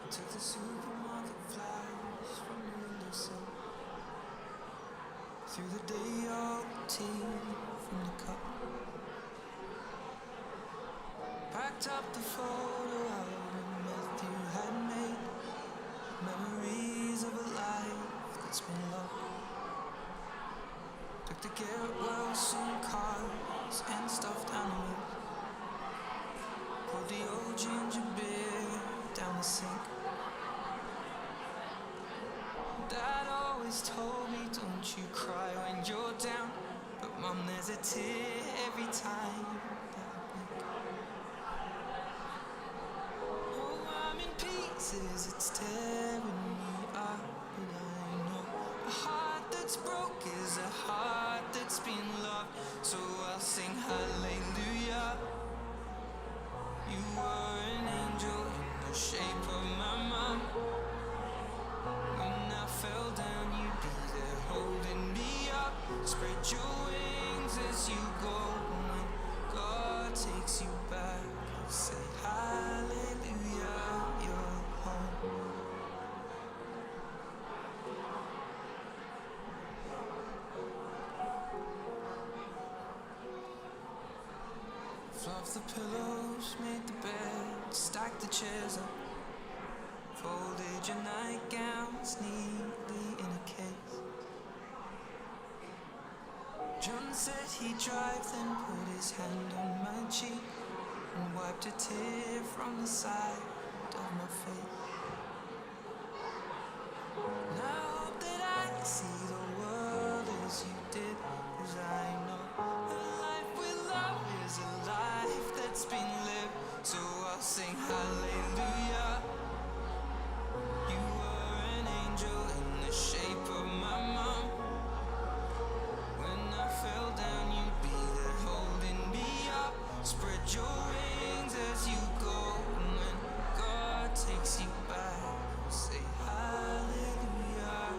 Took the supermarket flash from the windowsill. Through the day old tea from the cup. Packed up the photo album Matthew had made. Memories of a life that's been loved. Took the get well soon cars and stuffed animals. Poured the old ginger beer down the sink. Dad always told me, don't you cry when you're down. But Mum, there's a tear every time that I blink. Oh, I'm in pieces, it's tearing me up. But I know a heart that's broke is a heart that's been loved. So I'll sing hallelujah. You were an angel in the shape of my mom. When I fell down, you'd be there holding me up. Spread your wings as you go. When God takes you back, you say hallelujah, you're home. Fluffed the pillows, made the bed, stacked the chairs up. Folded your nightgowns neatly in a case. John said he'd drive, then put his hand on my cheek and wiped a tear from the side of my face. And I hope that I see the world as you did, 'cause I know a life with love is a life that's been lived. So I'll sing hallelujah. You were an angel in the shape of my mom. When I fell down, you'd be there holding me up. Spread your wings as you go. And when God takes you back, you say hallelujah.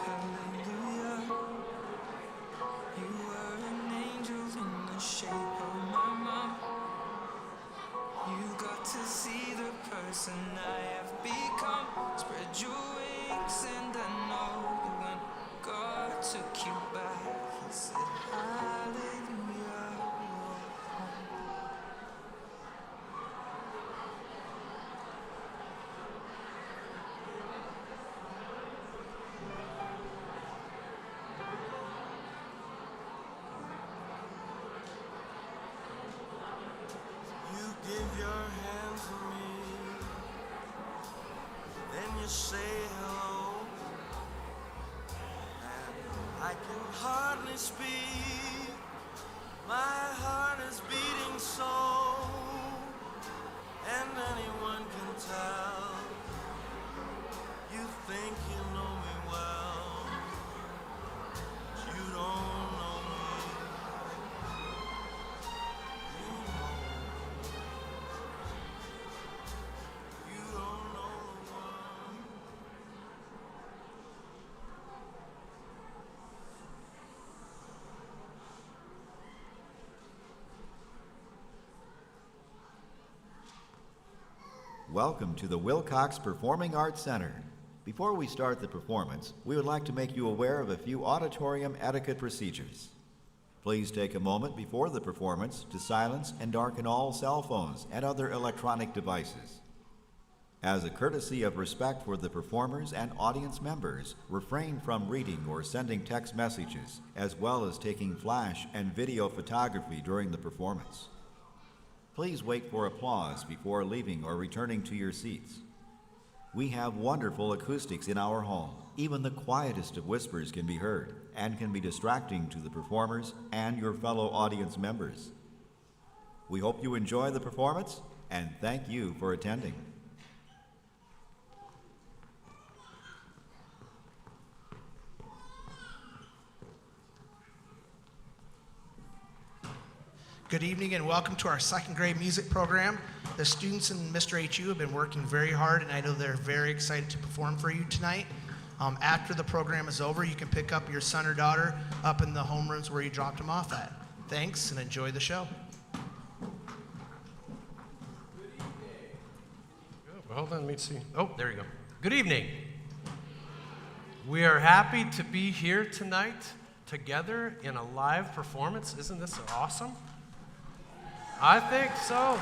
Hallelujah. You were an angel in the shape of my mom. You got to see the person I have become. Spread your wings and I know that when God took you back, he said hallelujah, you're home. You give your hand to me, then you say hello, and I can hardly speak. My heart is beating so, and anyone can tell. You think you know me well, but you don't know me. You know. You don't know the one. Welcome to the Wilcox Performing Arts Center. Before we start the performance, we would like to make you aware of a few auditorium etiquette procedures. Please take a moment before the performance to silence and darken all cell phones and other electronic devices. As a courtesy of respect for the performers and audience members, refrain from reading or sending text messages, as well as taking flash and video photography during the performance. Please wait for applause before leaving or returning to your seats. We have wonderful acoustics in our home. Even the quietest of whispers can be heard and can be distracting to the performers and your fellow audience members. We hope you enjoy the performance and thank you for attending. Good evening and welcome to our second grade music program. The students in Mr. HU have been working very hard, and I know they're very excited to perform for you tonight. After the program is over, you can pick up your son or daughter up in the homerooms where you dropped them off at. Thanks and enjoy the show. Oh, hold on, let me see. Oh, there you go. Good evening. We are happy to be here tonight together in a live performance. Isn't this awesome? I think so.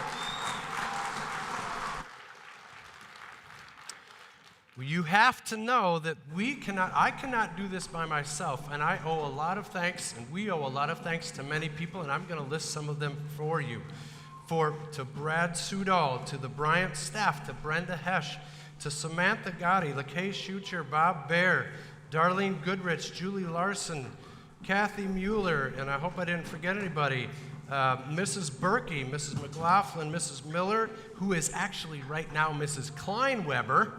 You have to know that I cannot do this by myself, and I owe a lot of thanks, and we owe a lot of thanks to many people, and I'm going to list some of them for you. To Brad Sudol, to the Bryant staff, to Brenda Hesch, to Samantha Gotti, LaKay Schucher, Bob Baer, Darlene Goodrich, Julie Larson, Kathy Mueller, and I hope I didn't forget anybody, Mrs. Berkey, Mrs. McLaughlin, Mrs. Miller, who is actually right now Mrs. Kleinweber,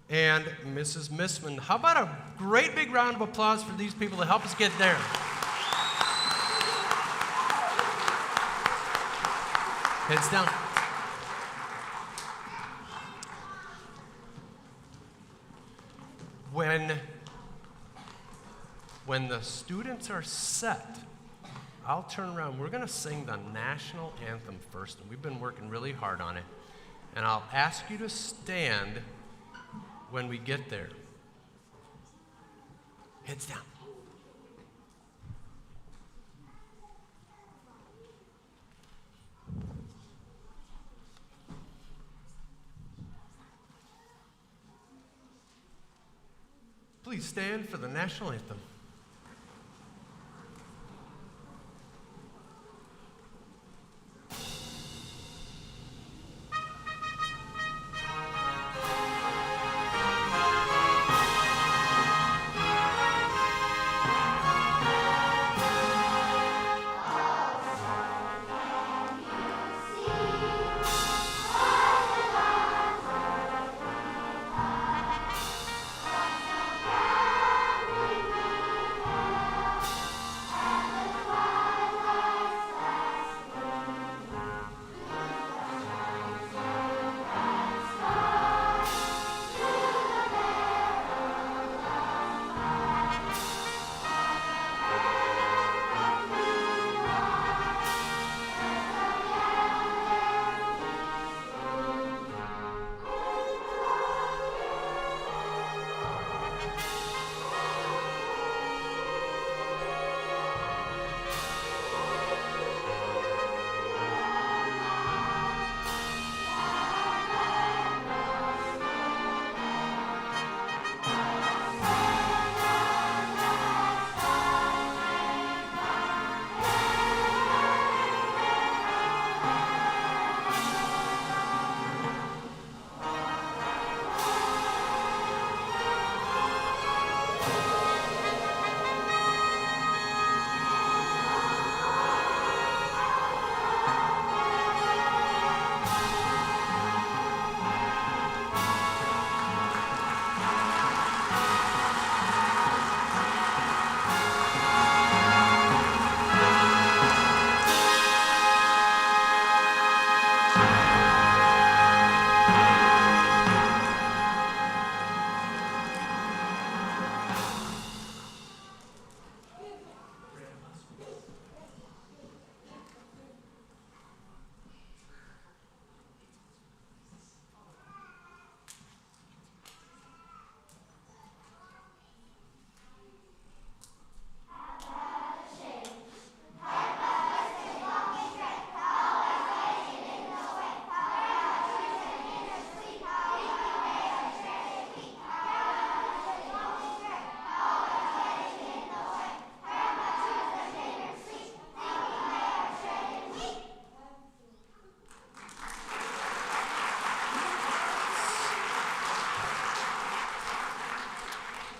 and Mrs. Missman. How about a great big round of applause for these people to help us get there? Heads down. When the students are set, I'll turn around. We're going to sing the national anthem first, and we've been working really hard on it. And I'll ask you to stand when we get there. Heads down. Please stand for the national anthem.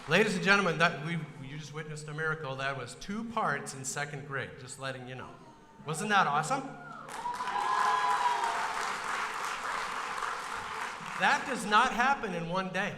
Ladies and gentlemen, you just witnessed a miracle. That was 2 parts in 2nd grade, just letting you know. Wasn't that awesome? That does not happen in one day.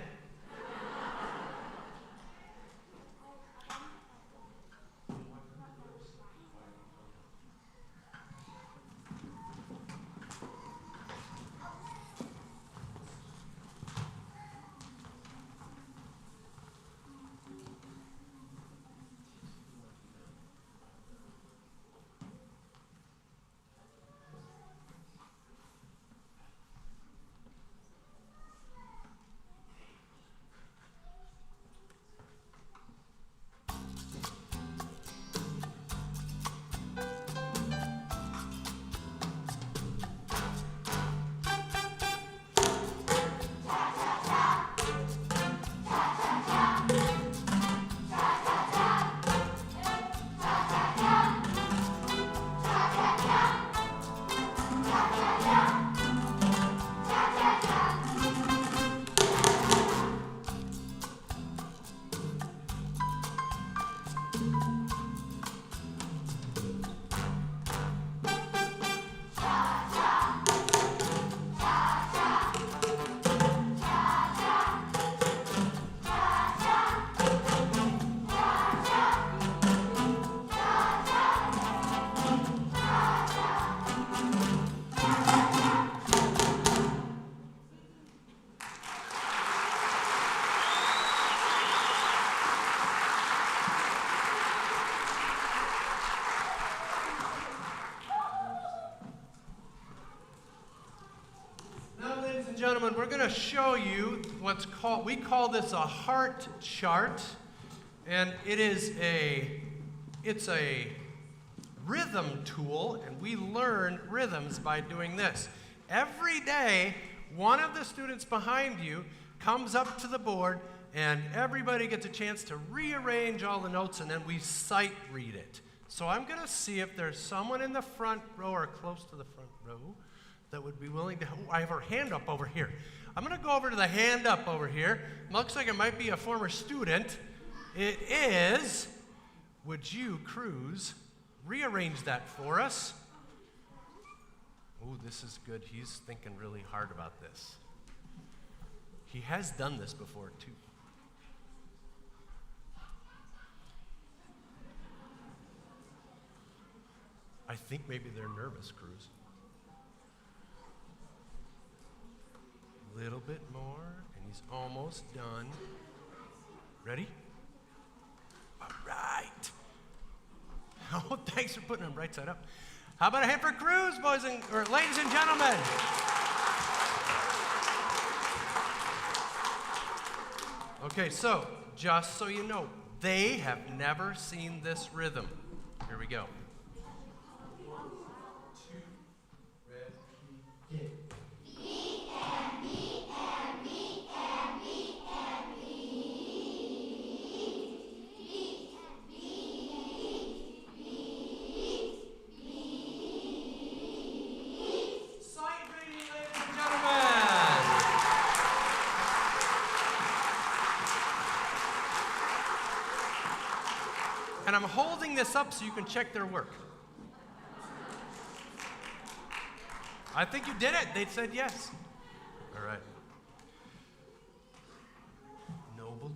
Gentlemen, we're going to show you we call this a heart chart, and it's a rhythm tool, and we learn rhythms by doing this. Every day, one of the students behind you comes up to the board, and everybody gets a chance to rearrange all the notes, and then we sight read it. So I'm going to see if there's someone in the front row or close to the front row that would be willing to. Oh, I have her hand up over here. I'm going to go over to the hand up over here. Looks like it might be a former student. It is. Would you, Cruz, rearrange that for us? Oh, this is good. He's thinking really hard about this. He has done this before, too. I think maybe they're nervous, Cruz. A little bit more, and he's almost done. Ready? All right. Oh, thanks for putting them right side up. How about a hand for Cruz, ladies and gentlemen? Okay, so just so you know, they have never seen this rhythm. Here we go. 1, 2, ready, get. And I'm holding this up so you can check their work. I think you did it. They said yes. All right. Noble.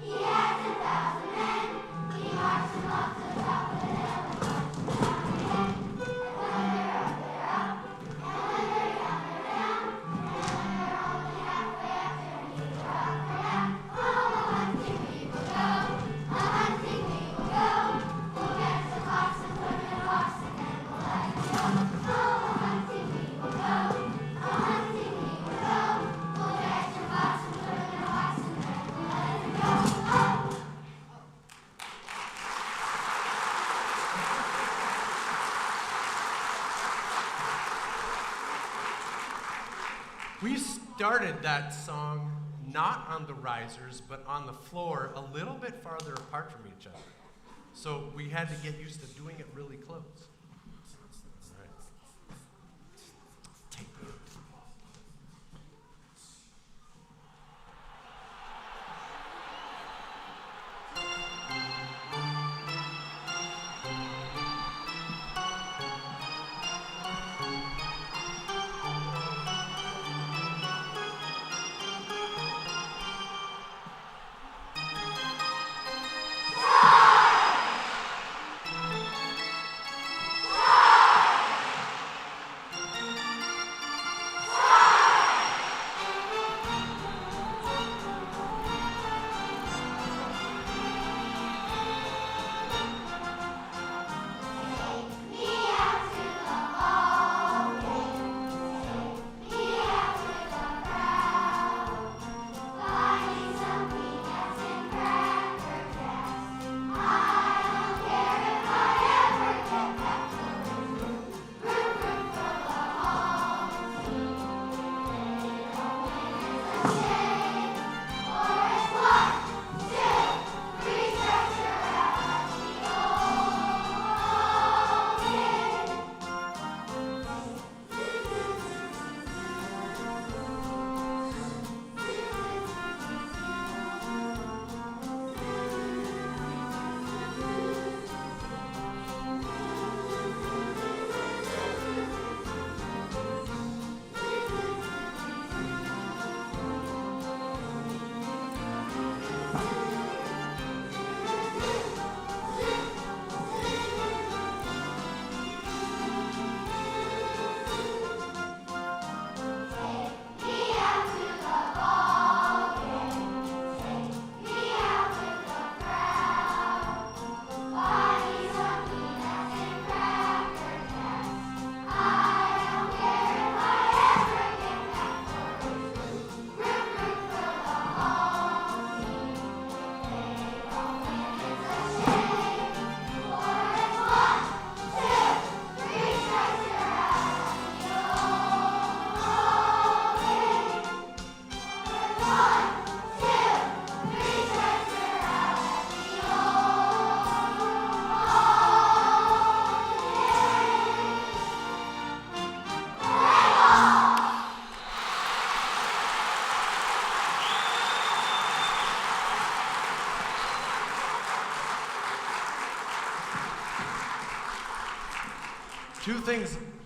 He has 1,000 men. He We started that song not on the risers, but on the floor, a little bit farther apart from each other. So we had to get used to doing it really close. All right. Take it.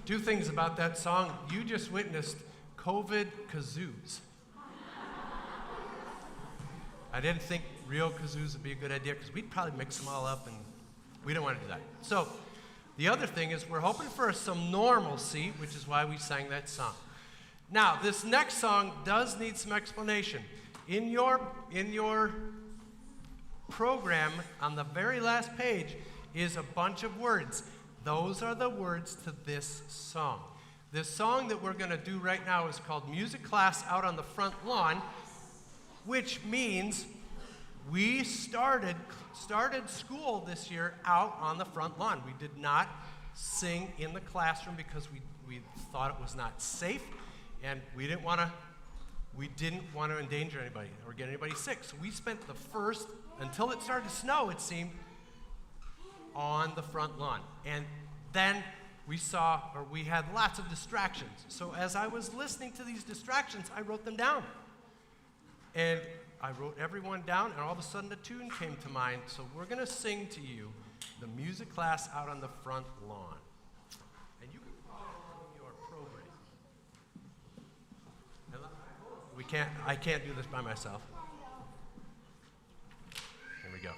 Two things about that song. You just witnessed COVID kazoos. I didn't think real kazoos would be a good idea because we'd probably mix them all up and we don't want to do that. So the other thing is we're hoping for some normalcy, which is why we sang that song. Now, this next song does need some explanation. In your program, on the very last page, is a bunch of words. Those are the words to this song. This song that we're going to do right now is called Music Class Out on the Front Lawn, which means we started school this year out on the front lawn. We did not sing in the classroom because we thought it was not safe, and we didn't want to endanger anybody or get anybody sick. So we spent the first, until it started to snow, it seemed, on the front lawn. And then we had lots of distractions. So as I was listening to these distractions, I wrote them down. And I wrote everyone down, and all of a sudden a tune came to mind. So we're going to sing to you the Music Class Out on the Front Lawn. And you can follow along in your program. I can't do this by myself. Here we go.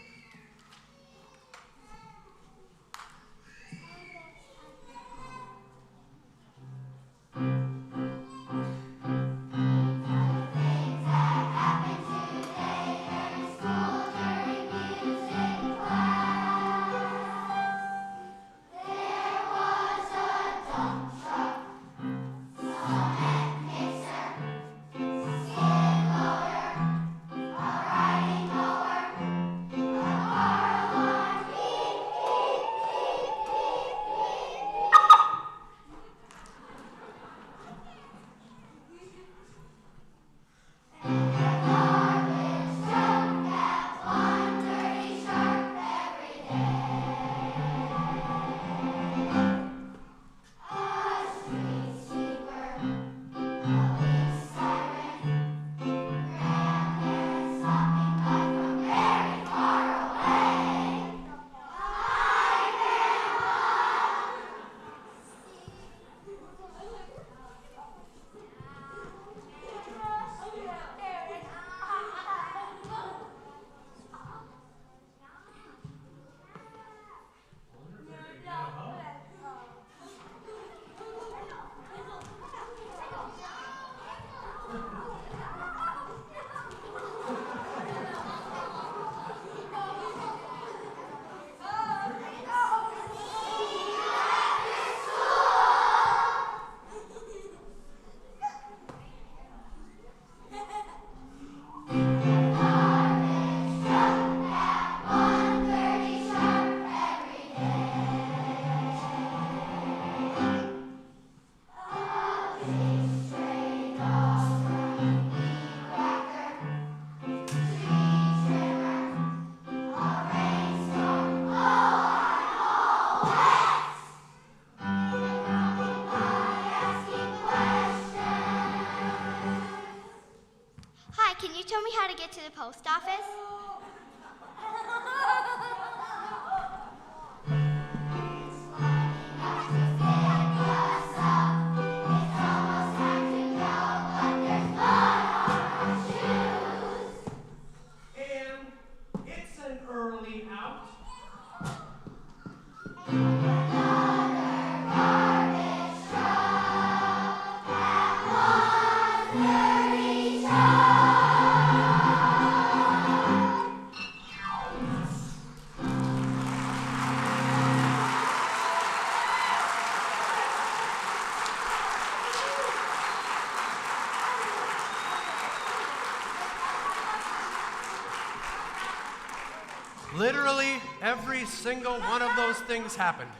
Every single one of those things happened.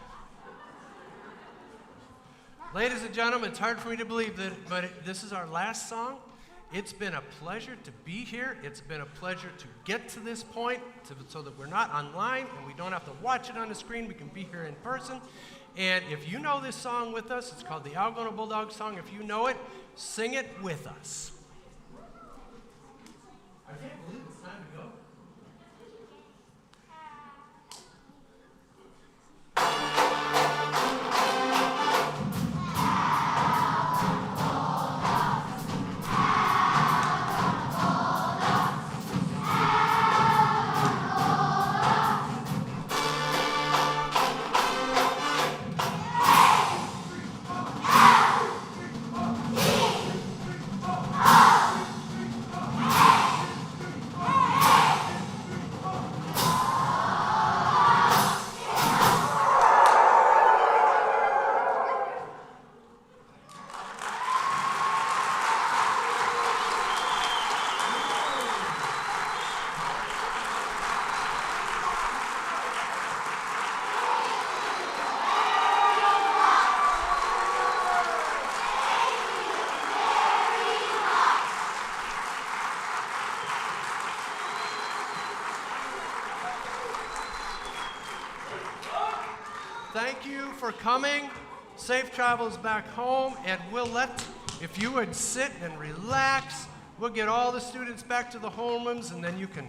Ladies and gentlemen, it's hard for me to believe that, but this is our last song. It's been a pleasure to be here. It's been a pleasure to get to this point so that we're not online and we don't have to watch it on the screen. We can be here in person. And if you know this song with us, it's called the Algona Bulldog song. If you know it, sing it with us. I can't believe it's time to go. Thank you for coming. Safe travels back home, and if you would sit and relax, we'll get all the students back to the homerooms, and then you can